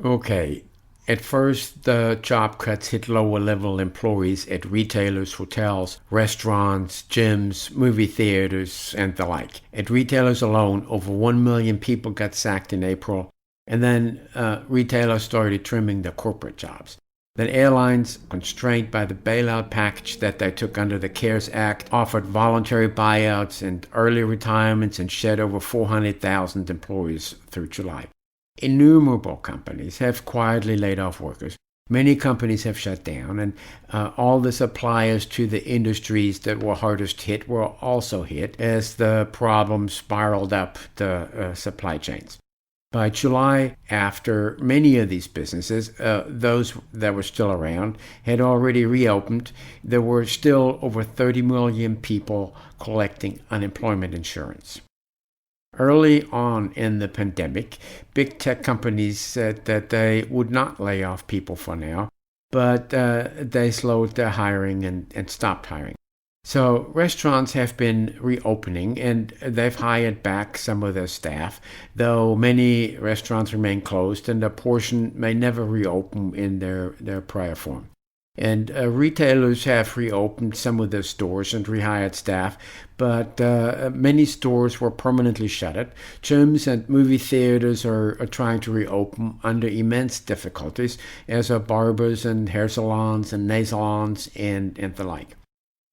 Okay. At first, the job cuts hit lower level employees at retailers, hotels, restaurants, gyms, movie theaters, and the like. At retailers alone, over 1 million people got sacked in April, and then retailers started trimming the corporate jobs. Then airlines, constrained by the bailout package that they took under the CARES Act, offered voluntary buyouts and early retirements and shed over 400,000 employees through July. Innumerable companies have quietly laid off workers. Many companies have shut down, and all the suppliers to the industries that were hardest hit were also hit as the problem spiraled up the supply chains. By July, after many of these businesses, those that were still around, had already reopened, there were still over 30 million people collecting unemployment insurance. Early on in the pandemic, big tech companies said that they would not lay off people for now, but they slowed their hiring and stopped hiring. So restaurants have been reopening and they've hired back some of their staff, though many restaurants remain closed and a portion may never reopen in their prior form. And retailers have reopened some of their stores and rehired staff, but many stores were permanently shuttered. Gyms and movie theaters are trying to reopen under immense difficulties, as are barbers and hair salons and nail salons and the like.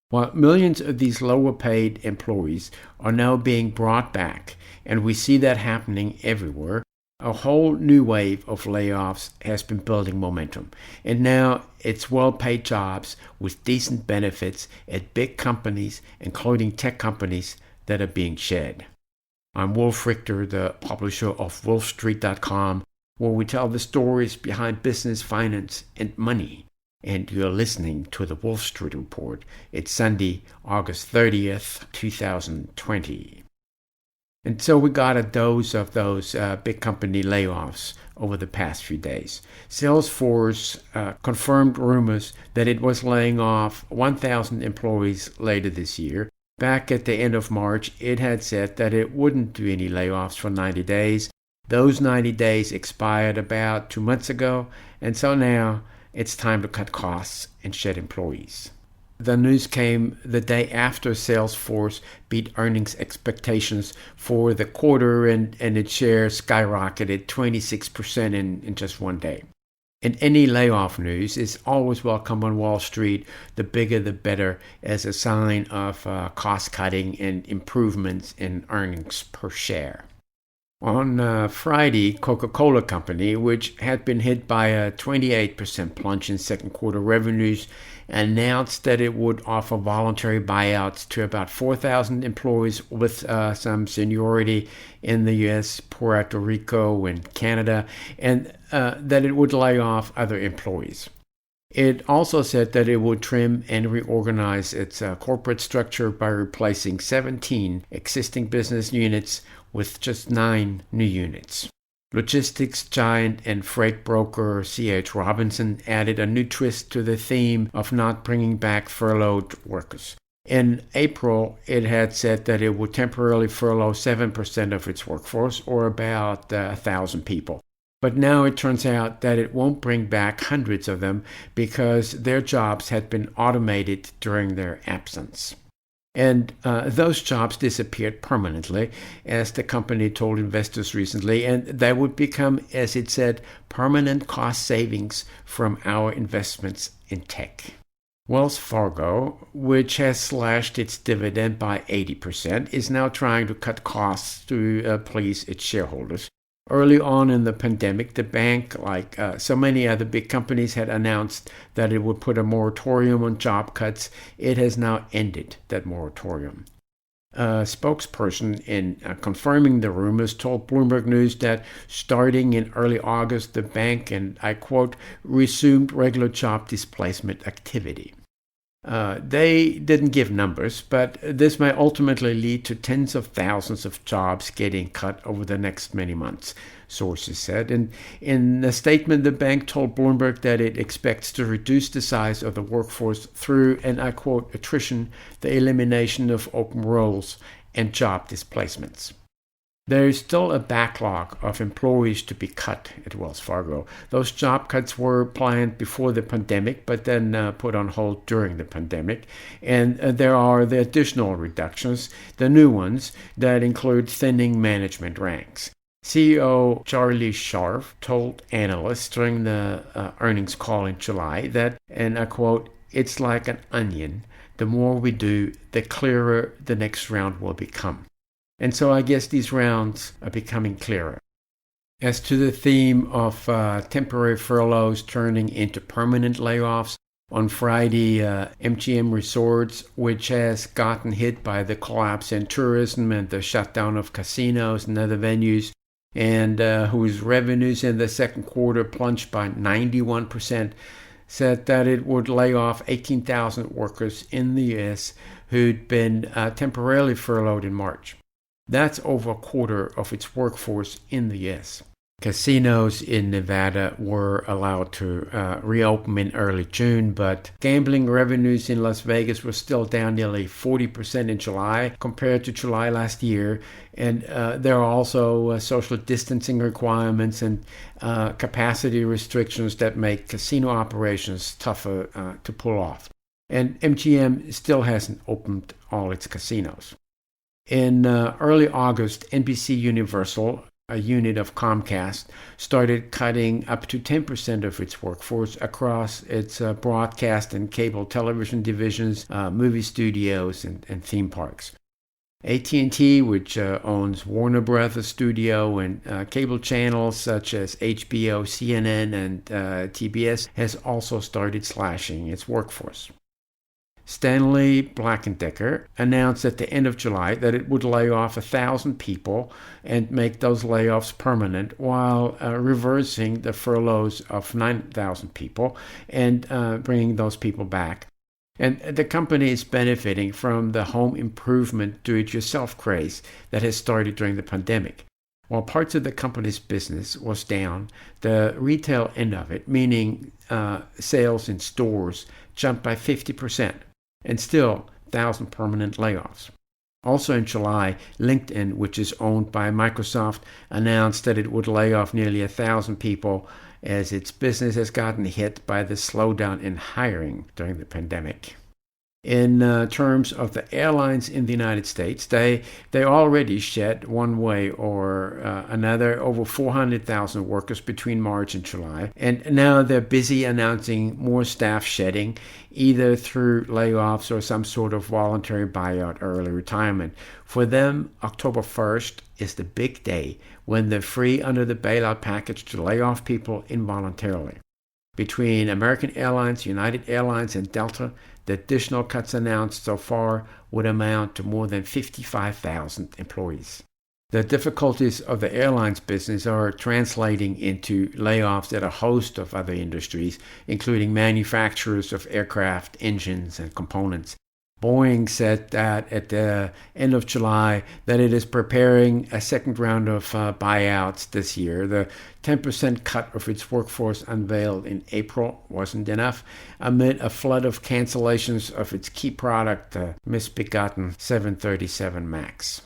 While millions of these lower paid employees are now being brought back, and we see that happening everywhere, a whole new wave of layoffs has been building momentum. And now it's well-paid jobs with decent benefits at big companies, including tech companies, that are being shed. I'm Wolf Richter, the publisher of WOLFSTREET.com, where we tell the stories behind business, finance, and money. And you're listening to the Wolf Street Report. It's Sunday, August 30th, 2020. And so we got a dose of those big company layoffs over the past few days. Salesforce confirmed rumors that it was laying off 1,000 employees later this year. Back at the end of March, it had said that it wouldn't do any layoffs for 90 days. Those 90 days expired about 2 months ago, and so now it's time to cut costs and shed employees. The news came the day after Salesforce beat earnings expectations for the quarter and its share skyrocketed 26% in just one day. And any layoff news is always welcome on Wall Street, the bigger the better, as a sign of cost cutting and improvements in earnings per share. On Friday, Coca-Cola Company, which had been hit by a 28% plunge in second quarter revenues, announced that it would offer voluntary buyouts to about 4,000 employees with some seniority in the U.S., Puerto Rico, and Canada, and that it would lay off other employees. It also said that it would trim and reorganize its corporate structure by replacing 17 existing business units with just 9 new units. Logistics giant and freight broker C.H. Robinson added a new twist to the theme of not bringing back furloughed workers. In April, it had said that it would temporarily furlough 7% of its workforce, or about 1,000 people. But now it turns out that it won't bring back hundreds of them because their jobs had been automated during their absence. And those jobs disappeared permanently, as the company told investors recently, and they would become, as it said, permanent cost savings from our investments in tech. Wells Fargo, which has slashed its dividend by 80%, is now trying to cut costs to please its shareholders. Early on in the pandemic, the bank, like so many other big companies, had announced that it would put a moratorium on job cuts. It has now ended that moratorium. A spokesperson in confirming the rumors told Bloomberg News that starting in early August, the bank, and I quote, resumed regular job displacement activity. They didn't give numbers, but this may ultimately lead to tens of thousands of jobs getting cut over the next many months, sources said. And in a statement, the bank told Bloomberg that it expects to reduce the size of the workforce through, and I quote, attrition, the elimination of open roles, and job displacements. There is still a backlog of employees to be cut at Wells Fargo. Those job cuts were planned before the pandemic, but then put on hold during the pandemic. And there are the additional reductions, the new ones, that include thinning management ranks. CEO Charlie Scharf told analysts during the earnings call in July that, and I quote, "It's like an onion. The more we do, the clearer the next round will become." And so I guess these rounds are becoming clearer. As to the theme of temporary furloughs turning into permanent layoffs, on Friday, MGM Resorts, which has gotten hit by the collapse in tourism and the shutdown of casinos and other venues, and whose revenues in the second quarter plunged by 91%, said that it would lay off 18,000 workers in the U.S. who'd been temporarily furloughed in March. That's over a quarter of its workforce in the U.S. Casinos in Nevada were allowed to reopen in early June, but gambling revenues in Las Vegas were still down nearly 40% in July compared to July last year. And there are also social distancing requirements and capacity restrictions that make casino operations tougher to pull off. And MGM still hasn't opened all its casinos. In early August, Nbc Universal, a unit of Comcast, started cutting up to 10% of its workforce across its broadcast and cable television divisions, movie studios, and theme parks. AT&T, which owns Warner Brothers Studio and cable channels such as HBO, CNN, and TBS, has also started slashing its workforce. Stanley Black & Decker announced at the end of July that it would lay off 1,000 people and make those layoffs permanent while reversing the furloughs of 9,000 people and bringing those people back. And the company is benefiting from the home improvement do-it-yourself craze that has started during the pandemic. While parts of the company's business was down, the retail end of it, meaning sales in stores, jumped by 50%. And still 1,000 permanent layoffs. Also in July, LinkedIn, which is owned by Microsoft, announced that it would lay off nearly 1,000 people as its business has gotten hit by the slowdown in hiring during the pandemic. In terms of the airlines in the United States, they already shed one way or another over 400,000 workers between March and July. And now they're busy announcing more staff shedding, either through layoffs or some sort of voluntary buyout or early retirement. For them, October 1st is the big day when they're free under the bailout package to lay off people involuntarily. Between American Airlines, United Airlines, and Delta, the additional cuts announced so far would amount to more than 55,000 employees. The difficulties of the airlines business are translating into layoffs at a host of other industries, including manufacturers of aircraft, engines, and components. Boeing said that at the end of July that it is preparing a second round of buyouts this year. The 10% cut of its workforce unveiled in April wasn't enough amid a flood of cancellations of its key product, the misbegotten 737 MAX.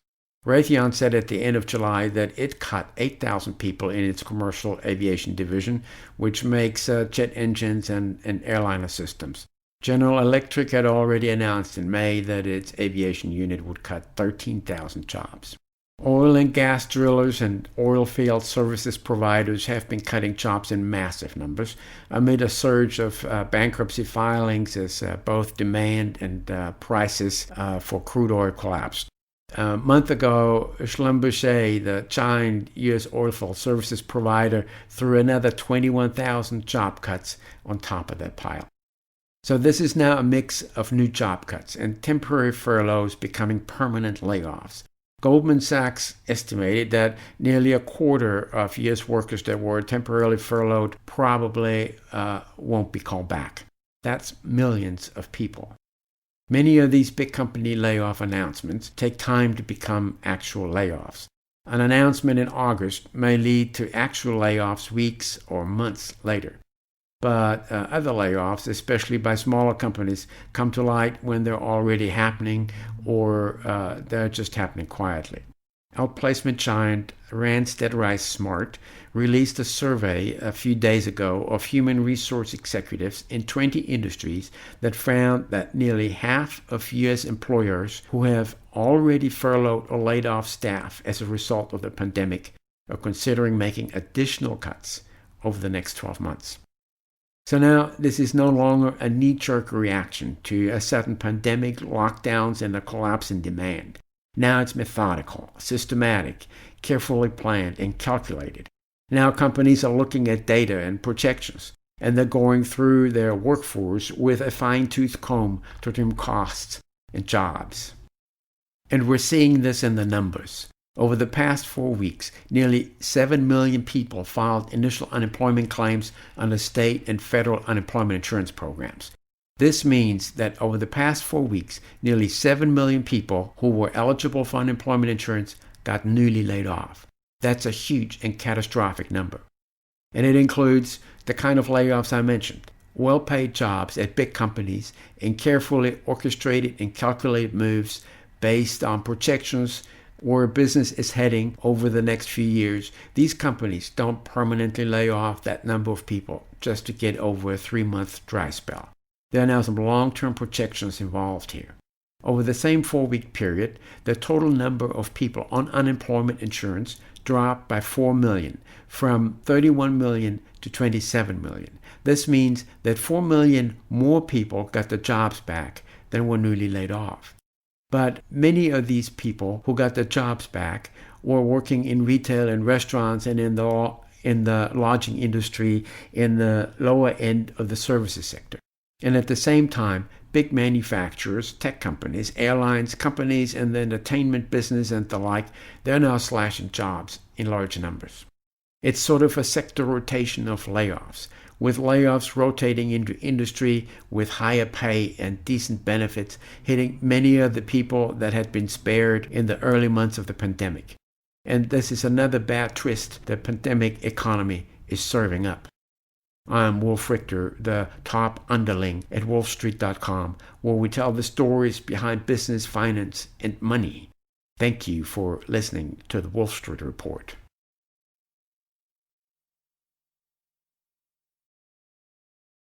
Raytheon said at the end of July that it cut 8,000 people in its commercial aviation division, which makes jet engines and airliner systems. General Electric had already announced in May that its aviation unit would cut 13,000 jobs. Oil and gas drillers and oil field services providers have been cutting jobs in massive numbers amid a surge of bankruptcy filings as both demand and prices for crude oil collapsed. A month ago, Schlumberger, the giant U.S. oilfield services provider, threw another 21,000 job cuts on top of that pile. So this is now a mix of new job cuts and temporary furloughs becoming permanent layoffs. Goldman Sachs estimated that nearly a quarter of U.S. workers that were temporarily furloughed probably won't be called back. That's millions of people. Many of these big company layoff announcements take time to become actual layoffs. An announcement in August may lead to actual layoffs weeks or months later. But other layoffs, especially by smaller companies, come to light when they're already happening or they're just happening quietly. outplacement giant Randstad Rice Smart released a survey a few days ago of human resource executives in 20 industries that found that nearly half of U.S. employers who have already furloughed or laid off staff as a result of the pandemic are considering making additional cuts over the next 12 months. So now this is no longer a knee-jerk reaction to a sudden pandemic, lockdowns, and a collapse in demand. Now it's methodical, systematic, carefully planned, and calculated. Now companies are looking at data and projections, and they're going through their workforce with a fine-tooth comb to trim costs and jobs. And we're seeing this in the numbers. Over the past 4 weeks, nearly 7 million people filed initial unemployment claims under state and federal unemployment insurance programs. This means that over the past 4 weeks, nearly 7 million people who were eligible for unemployment insurance got newly laid off. That's a huge and catastrophic number. And it includes the kind of layoffs I mentioned, well-paid jobs at big companies and carefully orchestrated and calculated moves based on projections where business is heading over the next few years. These companies don't permanently lay off that number of people just to get over a 3-month dry spell. There are now some long-term projections involved here. Over the same 4-week period, the total number of people on unemployment insurance dropped by 4 million, from 31 million to 27 million. This means that 4 million more people got their jobs back than were newly laid off. But many of these people who got their jobs back were working in retail and restaurants and in the lodging industry, in the lower end of the services sector. And at the same time, big manufacturers, tech companies, airlines, companies in the entertainment business and the like, they're now slashing jobs in large numbers. It's sort of a sector rotation of layoffs, with layoffs rotating into industry with higher pay and decent benefits, hitting many of the people that had been spared in the early months of the pandemic. And this is another bad twist the pandemic economy is serving up. I'm Wolf Richter, the top underling at WOLFSTREET.com, where we tell the stories behind business, finance, and money. Thank you for listening to the Wolf Street Report.